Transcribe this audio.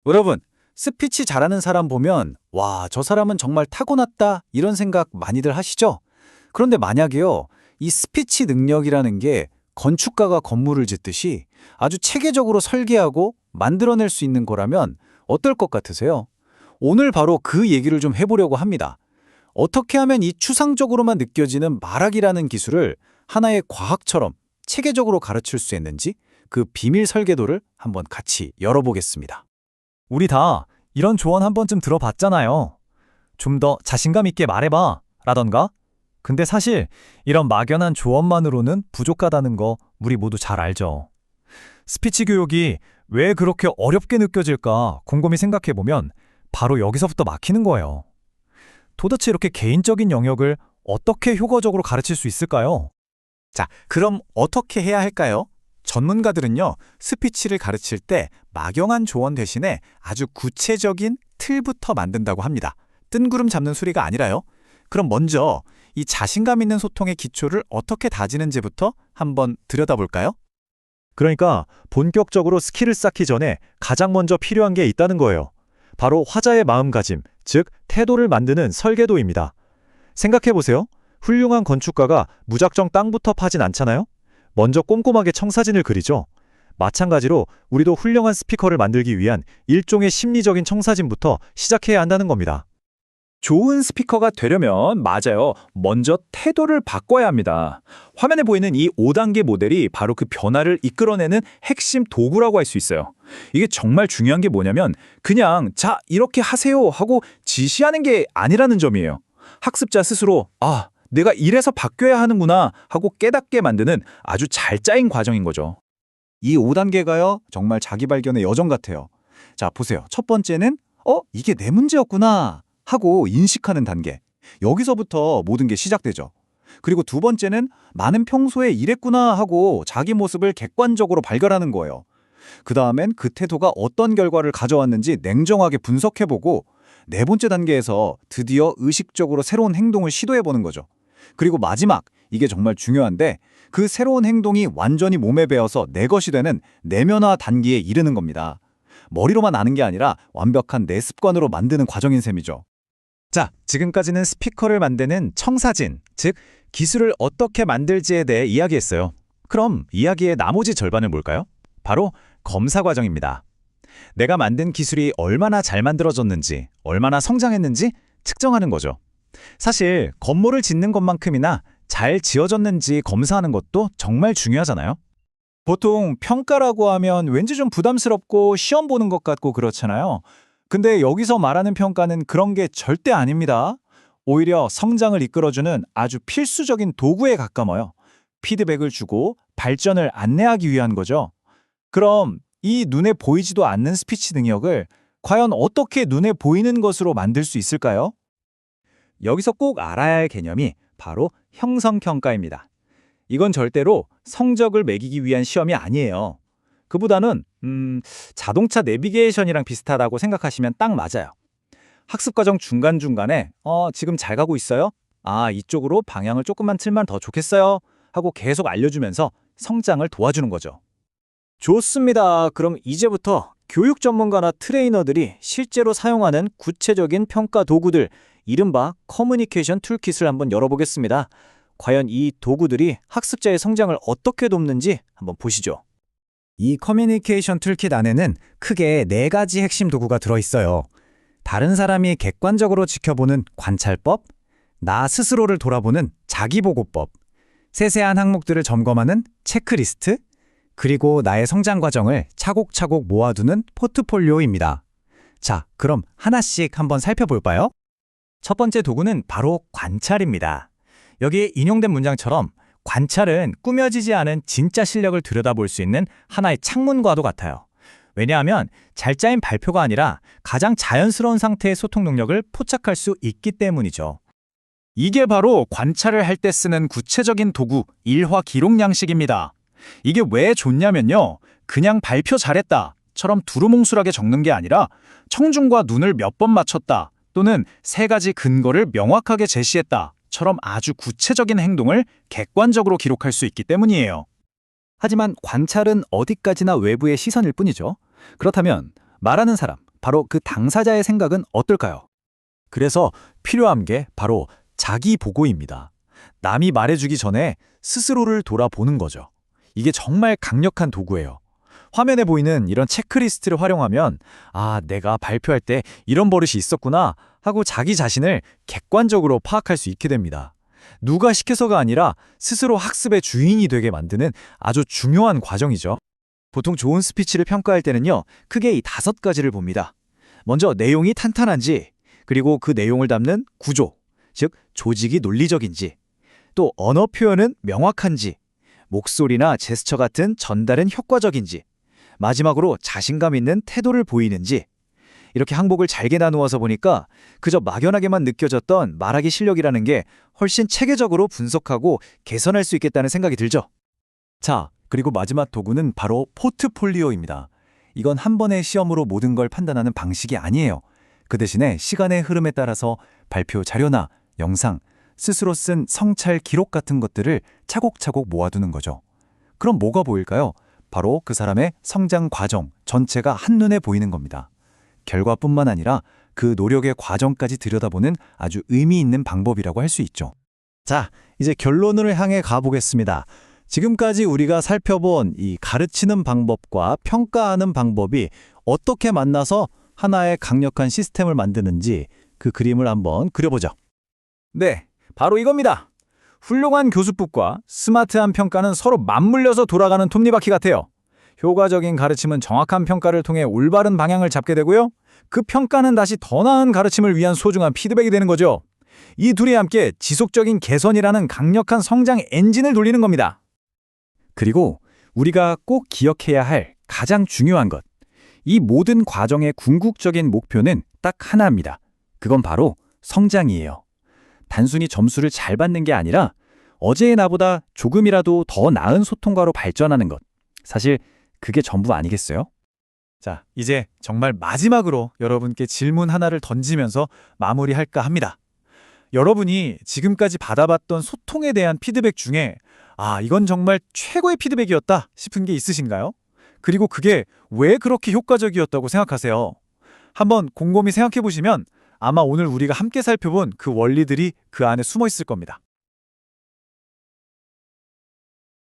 여러분, 스피치 잘하는 사람 보면 와, 저 사람은 정말 타고났다 이런 생각 많이들 하시죠? 그런데 만약에요, 이 스피치 능력이라는 게 건축가가 건물을 짓듯이 아주 체계적으로 설계하고 만들어낼 수 있는 거라면 어떨 것 같으세요? 오늘 바로 그 얘기를 좀 해보려고 합니다. 어떻게 하면 이 추상적으로만 느껴지는 말하기라는 기술을 하나의 과학처럼 체계적으로 가르칠 수 있는지 그 비밀 설계도를 한번 같이 열어보겠습니다. 우리 다 이런 조언 한 번쯤 들어봤잖아요. 좀 더 자신감 있게 말해봐 라던가. 근데 사실 이런 막연한 조언만으로는 부족하다는 거 우리 모두 잘 알죠. 스피치 교육이 왜 그렇게 어렵게 느껴질까 곰곰이 생각해보면 바로 여기서부터 막히는 거예요. 도대체 이렇게 개인적인 영역을 어떻게 효과적으로 가르칠 수 있을까요? 자, 그럼 어떻게 해야 할까요? 전문가들은요, 스피치를 가르칠 때 막연한 조언 대신에 아주 구체적인 틀부터 만든다고 합니다. 뜬구름 잡는 소리가 아니라요. 그럼 먼저 이 자신감 있는 소통의 기초를 어떻게 다지는지부터 한번 들여다볼까요? 그러니까 본격적으로 스킬을 쌓기 전에 가장 먼저 필요한 게 있다는 거예요. 바로 화자의 마음가짐, 즉 태도를 만드는 설계도입니다. 생각해보세요. 훌륭한 건축가가 무작정 땅부터 파진 않잖아요? 먼저 꼼꼼하게 청사진을 그리죠. 마찬가지로 우리도 훌륭한 스피커를 만들기 위한 일종의 심리적인 청사진부터 시작해야 한다는 겁니다. 좋은 스피커가 되려면 맞아요. 먼저 태도를 바꿔야 합니다. 화면에 보이는 이 5단계 모델이 바로 그 변화를 이끌어내는 핵심 도구라고 할 수 있어요. 이게 정말 중요한 게 뭐냐면 그냥 자, 이렇게 하세요 하고 지시하는 게 아니라는 점이에요. 학습자 스스로 내가 이래서 바뀌어야 하는구나 하고 깨닫게 만드는 아주 잘 짜인 과정인 거죠. 이 5단계가요, 정말 자기 발견의 여정 같아요. 자, 보세요. 첫 번째는 이게 내 문제였구나 하고 인식하는 단계. 여기서부터 모든 게 시작되죠. 그리고 두 번째는 나는 평소에 이랬구나 하고 자기 모습을 객관적으로 발견하는 거예요. 그 다음엔 그 태도가 어떤 결과를 가져왔는지 냉정하게 분석해보고 네 번째 단계에서 드디어 의식적으로 새로운 행동을 시도해보는 거죠. 그리고 마지막, 이게 정말 중요한데 그 새로운 행동이 완전히 몸에 배어서 내 것이 되는 내면화 단계에 이르는 겁니다. 머리로만 아는 게 아니라 완벽한 내 습관으로 만드는 과정인 셈이죠. 자, 지금까지는 스피커를 만드는 청사진, 즉 기술을 어떻게 만들지에 대해 이야기했어요. 그럼 이야기의 나머지 절반을 볼까요? 바로 검사 과정입니다. 내가 만든 기술이 얼마나 잘 만들어졌는지, 얼마나 성장했는지 측정하는 거죠. 사실 건물을 짓는 것만큼이나 잘 지어졌는지 검사하는 것도 정말 중요하잖아요. 보통 평가라고 하면 왠지 좀 부담스럽고 시험 보는 것 같고 그렇잖아요. 근데 여기서 말하는 평가는 그런 게 절대 아닙니다. 오히려 성장을 이끌어주는 아주 필수적인 도구에 가까워요. 피드백을 주고 발전을 안내하기 위한 거죠. 그럼 이 눈에 보이지도 않는 스피치 능력을 과연 어떻게 눈에 보이는 것으로 만들 수 있을까요? 여기서 꼭 알아야 할 개념이 바로 형성평가입니다. 이건 절대로 성적을 매기기 위한 시험이 아니에요. 그보다는 자동차 내비게이션이랑 비슷하다고 생각하시면 딱 맞아요. 학습과정 중간중간에 지금 잘 가고 있어요? 이쪽으로 방향을 조금만 틀면 더 좋겠어요? 하고 계속 알려주면서 성장을 도와주는 거죠. 좋습니다. 그럼 이제부터 교육 전문가나 트레이너들이 실제로 사용하는 구체적인 평가 도구들, 이른바 커뮤니케이션 툴킷을 한번 열어보겠습니다. 과연 이 도구들이 학습자의 성장을 어떻게 돕는지 한번 보시죠. 이 커뮤니케이션 툴킷 안에는 크게 4가지 핵심 도구가 들어있어요. 다른 사람이 객관적으로 지켜보는 관찰법, 나 스스로를 돌아보는 자기보고법, 세세한 항목들을 점검하는 체크리스트, 그리고 나의 성장 과정을 차곡차곡 모아두는 포트폴리오입니다. 자, 그럼 하나씩 한번 살펴볼까요? 첫 번째 도구는 바로 관찰입니다. 여기에 인용된 문장처럼 관찰은 꾸며지지 않은 진짜 실력을 들여다볼 수 있는 하나의 창문과도 같아요. 왜냐하면 잘 짜인 발표가 아니라 가장 자연스러운 상태의 소통 능력을 포착할 수 있기 때문이죠. 이게 바로 관찰을 할 때 쓰는 구체적인 도구, 일화 기록 양식입니다. 이게 왜 좋냐면요. 그냥 발표 잘했다처럼 두루뭉술하게 적는 게 아니라 청중과 눈을 몇 번 맞췄다 또는 3가지 근거를 명확하게 제시했다처럼 아주 구체적인 행동을 객관적으로 기록할 수 있기 때문이에요. 하지만 관찰은 어디까지나 외부의 시선일 뿐이죠. 그렇다면 말하는 사람, 바로 그 당사자의 생각은 어떨까요? 그래서 필요한 게 바로 자기 보고입니다. 남이 말해주기 전에 스스로를 돌아보는 거죠. 이게 정말 강력한 도구예요. 화면에 보이는 이런 체크리스트를 활용하면 아, 내가 발표할 때 이런 버릇이 있었구나 하고 자기 자신을 객관적으로 파악할 수 있게 됩니다. 누가 시켜서가 아니라 스스로 학습의 주인이 되게 만드는 아주 중요한 과정이죠. 보통 좋은 스피치를 평가할 때는요, 크게 이 5가지를 봅니다. 먼저 내용이 탄탄한지, 그리고 그 내용을 담는 구조, 즉 조직이 논리적인지, 또 언어 표현은 명확한지, 목소리나 제스처 같은 전달은 효과적인지, 마지막으로 자신감 있는 태도를 보이는지, 이렇게 항목을 잘게 나누어서 보니까 그저 막연하게만 느껴졌던 말하기 실력이라는 게 훨씬 체계적으로 분석하고 개선할 수 있겠다는 생각이 들죠. 자, 그리고 마지막 도구는 바로 포트폴리오입니다. 이건 한 번의 시험으로 모든 걸 판단하는 방식이 아니에요. 그 대신에 시간의 흐름에 따라서 발표 자료나 영상, 스스로 쓴 성찰 기록 같은 것들을 차곡차곡 모아두는 거죠. 그럼 뭐가 보일까요? 바로 그 사람의 성장 과정 전체가 한눈에 보이는 겁니다. 결과뿐만 아니라 그 노력의 과정까지 들여다보는 아주 의미 있는 방법이라고 할 수 있죠. 자, 이제 결론을 향해 가보겠습니다. 지금까지 우리가 살펴본 이 가르치는 방법과 평가하는 방법이 어떻게 만나서 하나의 강력한 시스템을 만드는지 그 그림을 한번 그려보죠. 네, 바로 이겁니다. 훌륭한 교수법과 스마트한 평가는 서로 맞물려서 돌아가는 톱니바퀴 같아요. 효과적인 가르침은 정확한 평가를 통해 올바른 방향을 잡게 되고요. 그 평가는 다시 더 나은 가르침을 위한 소중한 피드백이 되는 거죠. 이 둘이 함께 지속적인 개선이라는 강력한 성장 엔진을 돌리는 겁니다. 그리고 우리가 꼭 기억해야 할 가장 중요한 것. 이 모든 과정의 궁극적인 목표는 딱 하나입니다. 그건 바로 성장이에요. 단순히 점수를 잘 받는 게 아니라 어제의 나보다 조금이라도 더 나은 소통가로 발전하는 것. 사실 그게 전부 아니겠어요? 자, 이제 정말 마지막으로 여러분께 질문 하나를 던지면서 마무리할까 합니다. 여러분이 지금까지 받아봤던 소통에 대한 피드백 중에 아, 이건 정말 최고의 피드백이었다 싶은 게 있으신가요? 그리고 그게 왜 그렇게 효과적이었다고 생각하세요? 한번 곰곰이 생각해 보시면 아마 오늘 우리가 함께 살펴본 그 원리들이 그 안에 숨어 있을 겁니다.